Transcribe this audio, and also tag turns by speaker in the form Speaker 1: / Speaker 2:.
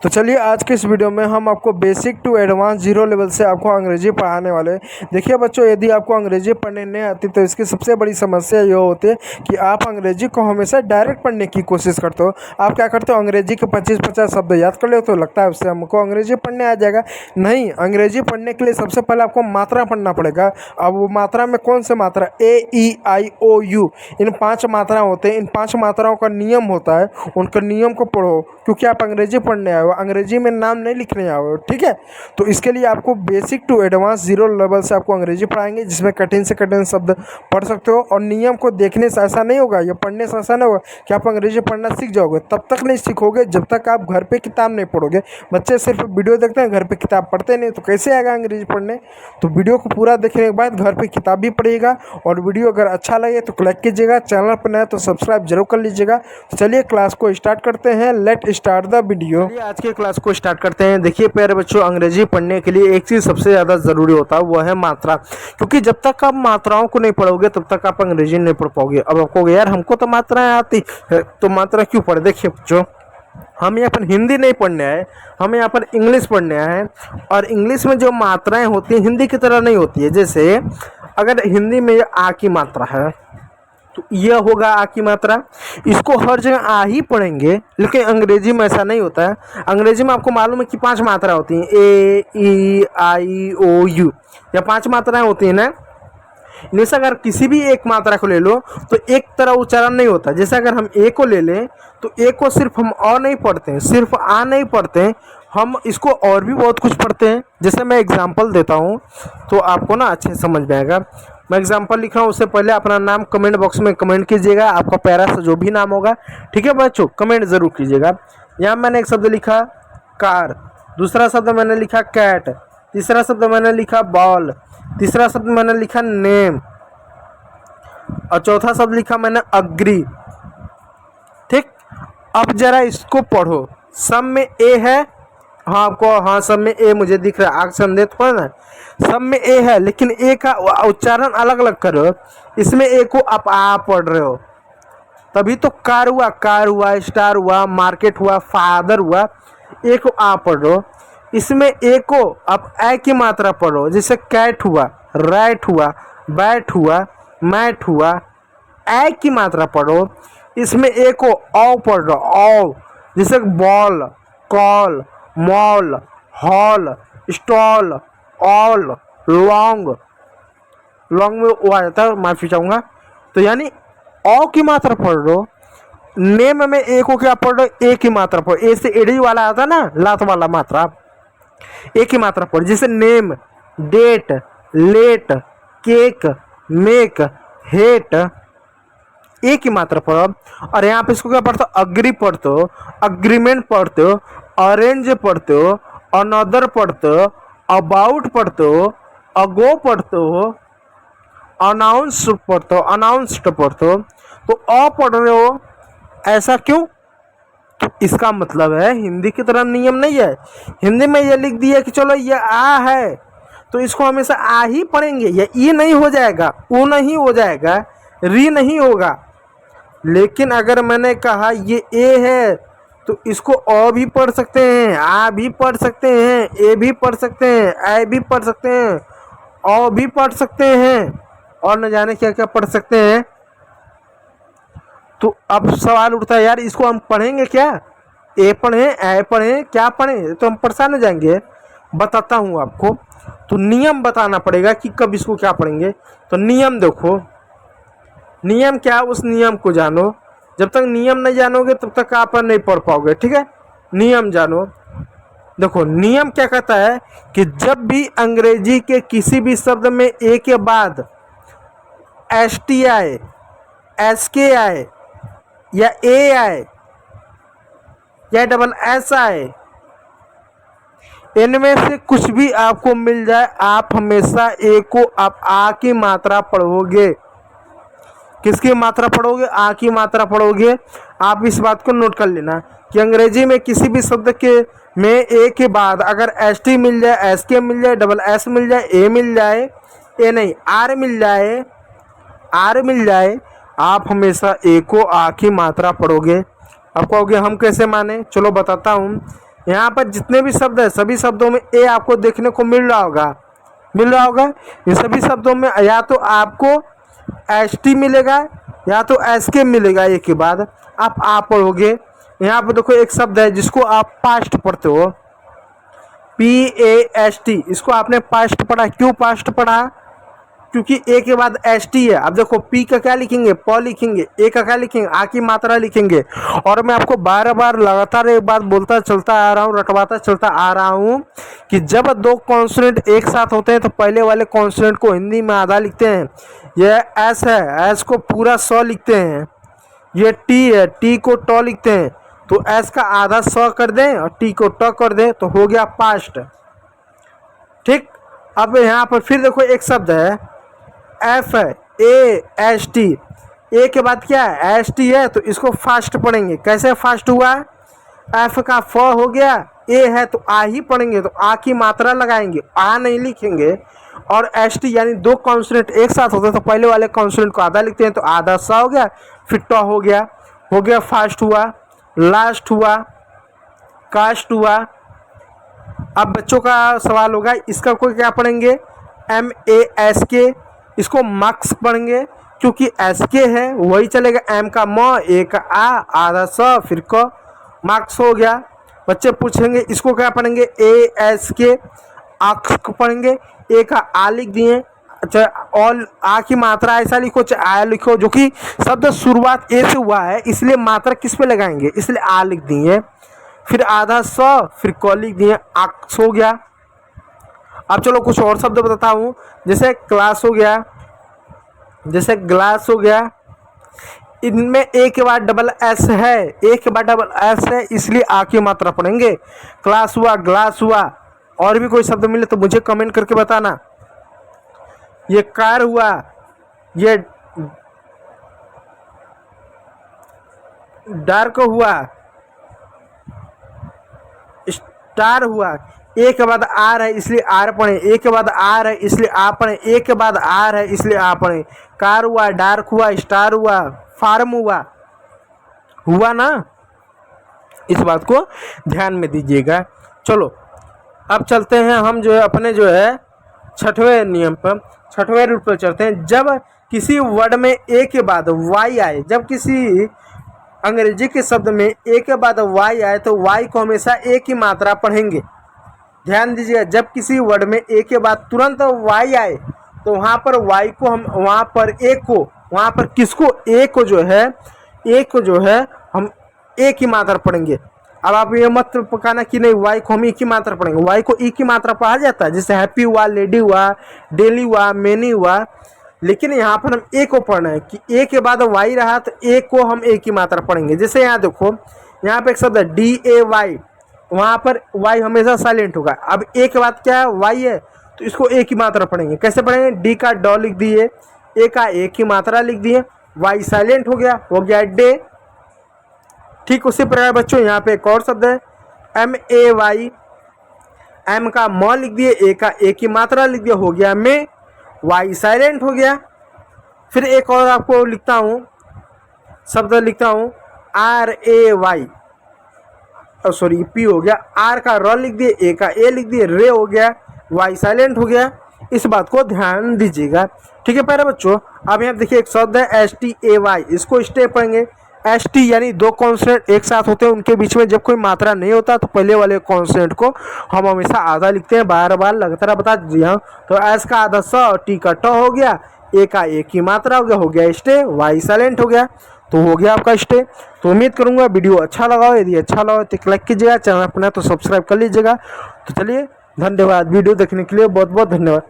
Speaker 1: तो चलिए आज के इस वीडियो में हम आपको basic to advance zero level से आपको अंग्रेजी पढ़ाने वाले हैं। देखिए बच्चों, यदि आपको अंग्रेजी पढ़ने नहीं आती तो इसकी सबसे बड़ी समस्या ये होती है कि आप अंग्रेजी को हमेशा डायरेक्ट पढ़ने की कोशिश करते हो। आप क्या करते हो, अंग्रेजी के 25-50 शब्द याद कर लेते हो, लगता है उससे हमको अंग्रेजी पढ़ने आ जाएगा। नहीं, अंग्रेजी पढ़ने के लिए सबसे पहले आपको मात्रा पढ़ना पड़ेगा। अब वो मात्रा में कौन से मात्रा, AEIOU, इन 5 मात्रा होते हैं। इन 5 मात्राओं का नियम होता है, उनका नियम को पढ़ो, क्योंकि आप अंग्रेजी पढ़ने आए हो, अंग्रेजी में नाम नहीं लिखने आए हो। ठीक है, तो इसके लिए आपको basic to advance zero level से आपको अंग्रेजी पढ़ाएंगे, जिसमें कठिन से कठिन शब्द पढ़ सकते हो। और नियम को देखने से ऐसा नहीं होगा या पढ़ने से ऐसा नहीं होगा कि आप अंग्रेजी पढ़ना सीख जाओगे। तब तक नहीं सीखोगे जब तक आप घर पे किताब नहीं पढ़ोगे। बच्चे सिर्फ वीडियो देखते हैं, घर पे किताब पढ़ते नहीं, तो कैसे आएगा अंग्रेजी पढ़ने। तो वीडियो को पूरा देखने के बाद घर पे किताब भी पढ़िएगा। और वीडियो अगर अच्छा लगे तो लाइक कीजिएगा, चैनल पर नया तो सब्सक्राइब जरूर कर लीजिएगा। तो चलिए क्लास को स्टार्ट करते हैं। Let start the video. आज के क्लास को स्टार्ट करते हैं। देखिए प्यारे बच्चों, अंग्रेजी पढ़ने के लिए एक चीज़ सबसे ज़्यादा ज़रूरी होता है, वो है मात्रा। क्योंकि जब तक आप मात्राओं को नहीं पढ़ोगे तब तक आप अंग्रेजी नहीं पढ़ पाओगे। अब आप कहोगे यार हमको तो मात्राएं आती है, तो मात्रा क्यों पढ़े। देखिए बच्चों, हम यहाँ पर हिंदी नहीं पढ़ने आए, हम यहाँ पर इंग्लिश पढ़ने आए हैं। और इंग्लिश में जो मात्राएं होती हैं हिंदी की तरह नहीं होती है। जैसे अगर हिंदी में आ की मात्रा है तो यह होगा आ की मात्रा, इसको हर जगह आ ही पढ़ेंगे। लेकिन अंग्रेजी में ऐसा नहीं होता है। अंग्रेजी में आपको मालूम है कि 5 मात्रा होती हैं, AEIOU, या 5 मात्राएं होती हैं ना। इनमें से अगर किसी भी एक मात्रा को ले लो तो एक तरह उच्चारण नहीं होता। जैसे अगर हम ए को ले लें तो ए को सिर्फ हम अ नहीं पढ़ते हैं, सिर्फ आ नहीं पढ़ते हैं, हम इसको और भी बहुत कुछ पढ़ते हैं। जैसे मैं एग्जांपल देता हूँ तो आपको ना अच्छे समझ में आएगा। मैं एग्जांपल लिख रहा हूँ, उससे पहले अपना नाम कमेंट बॉक्स में कमेंट कीजिएगा। आपका प्यारा सा जो भी नाम होगा, ठीक है बच्चों, कमेंट ज़रूर कीजिएगा। यहाँ मैंने एक शब्द लिखा कार, दूसरा शब्द मैंने लिखा कैट, तीसरा शब्द मैंने लिखा बॉल, तीसरा शब्द मैंने लिखा नेम, और चौथा शब्द लिखा मैंने अग्री। ठीक, अब जरा इसको पढ़ो। सब में ए है, हाँ आपको, हाँ सब में ए मुझे दिख रहा है, आग संदेह थोड़ा ना, सब में ए है, लेकिन ए का उच्चारण अलग अलग करो। इसमें ए को आप आ पढ़ रहे हो, तभी तो कार हुआ, स्टार हुआ, मार्केट हुआ, फादर हुआ। ए को आ पढ़ रहे हो। इसमें ए को आप ए की मात्रा पढ़ो। जैसे कैट हुआ, रैट हुआ, बैट हुआ, मैट हुआ, ए की मात्रा पढ़ो। इसमें ए को औ पढ़ रहे हो, औ। जैसे ball, call, mall, hall, stall, all, long, long में वो आ जाता है, माफी चाहूँगा। तो यानी औ की मात्रा पढ़ लो। नेम में ए को क्या पढ़ लो, ए की मात्रा पढ़ो। ए से एडी वाला आता ना, लात वाला मात्रा, ए की मात्रा पढ़ो। जैसे name, date, late, cake, make, hate, A की मात्रा पढ़ो। और यहाँ पे इसको क्या पढ़ते हो, अग्री पढ़ते हो, अग्रीमेंट पढ़ते हो, ऑरेंज पढ़ते हो, अनदर पढ़ते हो, अबाउट पढ़ते हो, अगो पढ़ते हो, अनाउंस पढ़ते हो, अनाउंस्ड पढ़ते हो। तो अ पढ़ रहे हो, ऐसा क्यों। तो इसका मतलब है हिंदी की तरह नियम नहीं है। हिंदी में ये लिख दिया कि चलो ये आ है तो इसको हमेशा आ ही पढ़ेंगे, या ई नहीं हो जाएगा, ऊ नहीं हो जाएगा, री नहीं होगा। लेकिन अगर मैंने कहा ये ए है तो इसको अ भी पढ़ सकते हैं, आ भी पढ़ सकते हैं, ए भी पढ़ सकते हैं, ऐ भी पढ़ सकते हैं, औ भी पढ़ सकते हैं, और न जाने क्या क्या पढ़ सकते हैं। तो अब सवाल उठता है यार इसको हम पढ़ेंगे क्या, ए पढ़ें, ऐ पढ़ें, क्या पढ़ें, तो हम परेशान हो जाएंगे। बताता हूँ आपको। तो नियम बताना पड़ेगा कि कब इसको क्या पढ़ेंगे। तो नियम देखो, नियम क्या, उस नियम को जानो। जब तक नियम नहीं जानोगे तब तक आप नहीं पढ़ पाओगे। ठीक है, नियम जानो। देखो नियम क्या कहता है कि जब भी अंग्रेजी के किसी भी शब्द में ए के बाद ST आए, SK आए, या ए आए, या SS आए, इनमें से कुछ भी आपको मिल जाए, आप हमेशा ए को आप आ की मात्रा पढ़ोगे। किसकी मात्रा पढ़ोगे, आ की मात्रा पढ़ोगे। आप इस बात को नोट कर लेना कि अंग्रेजी में किसी भी शब्द के में ए के बाद अगर ST मिल जाए, SK मिल जाए, SS मिल जाए, ए मिल जाए, ए नहीं आर मिल जाए, आर मिल जाए, आप हमेशा ए को आ की मात्रा पढ़ोगे। आप कहोगे हम कैसे माने, चलो बताता हूँ। यहाँ पर जितने भी शब्द है सभी शब्दों में ए आपको देखने को मिल रहा होगा। इन सभी शब्दों में या तो आपको एस टी मिलेगा या तो एस के मिलेगा ए के बाद, आप पढ़ोगे। यहाँ पर देखो एक शब्द है जिसको आप पास्ट पढ़ते हो, PAST, इसको आपने पास्ट पढ़ा। क्यों पास्ट पढ़ा? क्योंकि ए के बाद एस टी है। अब देखो पी का क्या लिखेंगे? प लिखेंगे। ए का क्या लिखेंगे? आ की मात्रा लिखेंगे। और मैं आपको बार बार लगातार एक बात बोलता चलता आ रहा हूँ, रटवाता चलता आ रहा हूँ कि जब दो कॉन्सोनेंट एक साथ होते हैं तो पहले वाले कॉन्सोनेंट को हिंदी में आधा लिखते हैं। यह एस है, एस को पूरा 100 लिखते हैं। ये टी है, टी को ट लिखते हैं। तो एस का आधा 100 कर दें और टी को ट कर दें तो हो गया पास्ट। ठीक। अब यहाँ पर फिर देखो एक शब्द है FAST, ए के बाद क्या है? ST है, तो इसको फास्ट पढ़ेंगे। कैसे फास्ट हुआ? एफ का फ हो गया, ए है तो आ ही पढ़ेंगे, तो आ की मात्रा लगाएंगे, आ नहीं लिखेंगे। और ST यानी दो कॉन्सोनेंट एक साथ होते हैं तो पहले वाले कॉन्सोनेंट को आधा लिखते हैं, तो आधा सा हो गया, फिर ट हो गया फास्ट हुआ, लास्ट हुआ, कास्ट हुआ। अब बच्चों का सवाल होगा इसका कोई क्या पढ़ेंगे? MASK, इसको मार्क्स पढ़ेंगे क्योंकि SK है वही चलेगा। M का म, ए का आ, आधा स, फिर क, मार्क्स हो गया। बच्चे पूछेंगे इसको क्या पढ़ेंगे? ASK, आक्स को पढ़ेंगे। ए का आ लिख दिए, अच्छा और आ की मात्रा ऐसा लिखो चाहे आ लिखो, जो कि शब्द शुरुआत ए से हुआ है इसलिए मात्रा किस पे लगाएंगे, इसलिए आ लिख दिए। फिर आधा स, फिर क लिख दिए, आक्स हो गया। अब चलो कुछ और शब्द बताता हूँ, जैसे क्लास हो गया, जैसे ग्लास हो गया। इनमें ए के बाद डबल एस है, ए के बाद डबल एस है इसलिए आ की मात्रा पढ़ेंगे। क्लास हुआ, ग्लास हुआ। और भी कोई शब्द मिले तो मुझे कमेंट करके बताना। ये कार हुआ, ये डार्क हुआ, स्टार हुआ। ए के बाद आर है इसलिए आर पढ़े, ए के बाद आर है इसलिए आ पढ़े, ए के बाद आर है इसलिए आ पढ़े। कार हुआ, डार्क हुआ, स्टार हुआ, फार्म हुआ ना। इस बात को ध्यान में दीजिएगा। चलो अब चलते हैं हम जो है अपने जो है छठवें नियम पर, छठवें रूल पर चलते हैं। जब किसी वर्ड में ए के बाद वाई आए, जब किसी अंग्रेजी के शब्द में ए के बाद वाई आए तो वाई को हमेशा ए की मात्रा पढ़ेंगे। ध्यान दीजिएगा, जब किसी वर्ड में ए के बाद तुरंत वाई आए तो वहाँ पर वाई को हम, वहाँ पर ए को, वहाँ पर किसको? ए को जो है हम ए की मात्रा पढ़ेंगे। अब आप ये मत पकाना कि नहीं वाई को हम ई की मात्रा पढ़ेंगे, वाई को ई की मात्रा पढ़ा जाता है। जैसे हैप्पी हुआ, लेडी हुआ, डेली हुआ, मैनी हुआ। लेकिन यहाँ पर हम ए को पढ़ना है कि ए के बाद वाई रहा तो ए को हम ए की मात्रा पढ़ेंगे। जैसे यहाँ देखो, यहाँ पे एक शब्द है DAY, वहाँ पर वाई हमेशा साइलेंट होगा। अब ए के बाद क्या है? वाई है, तो इसको ए की मात्रा पढ़ेंगे। कैसे पढ़ेंगे? डी का ड लिख दिए, ए का ए की मात्रा लिख दिए, वाई साइलेंट हो गया डे। ठीक उसी प्रकार बच्चों यहाँ पे एक और शब्द है MAY, एम का म लिख दिए, ए का ए की मात्रा लिख दिया, हो गया में, वाई साइलेंट हो गया। फिर एक और आपको लिखता हूँ शब्द, लिखता हूँ RAY, सॉरी पी हो गया, आर का र लिख दिए, ए का ए लिख दिए, रे हो गया, वाई साइलेंट हो गया। इस बात को ध्यान दीजिएगा। ठीक है प्यारे बच्चों, अब यहाँ देखिए एक शब्द है STAY, इसको स्टे पढ़ेंगे। ST यानी दो कॉन्सोनेंट एक साथ होते हैं, उनके बीच में जब कोई मात्रा नहीं होता तो पहले वाले कॉन्सोनेंट को हम हमेशा आधा लिखते हैं। बार बार लगातार बता दीजिए। तो एस का आधा स, टी का ट हो गया, ए का ए की मात्रा हो गया स्टे, वाई साइलेंट हो गया, तो हो गया आपका स्टे। तो उम्मीद करूंगा वीडियो अच्छा लगा हो। यदि अच्छा लगा तो लाइक कीजिएगा, चैनल अपना तो सब्सक्राइब कर लीजिएगा। तो चलिए धन्यवाद, वीडियो देखने के लिए बहुत बहुत धन्यवाद।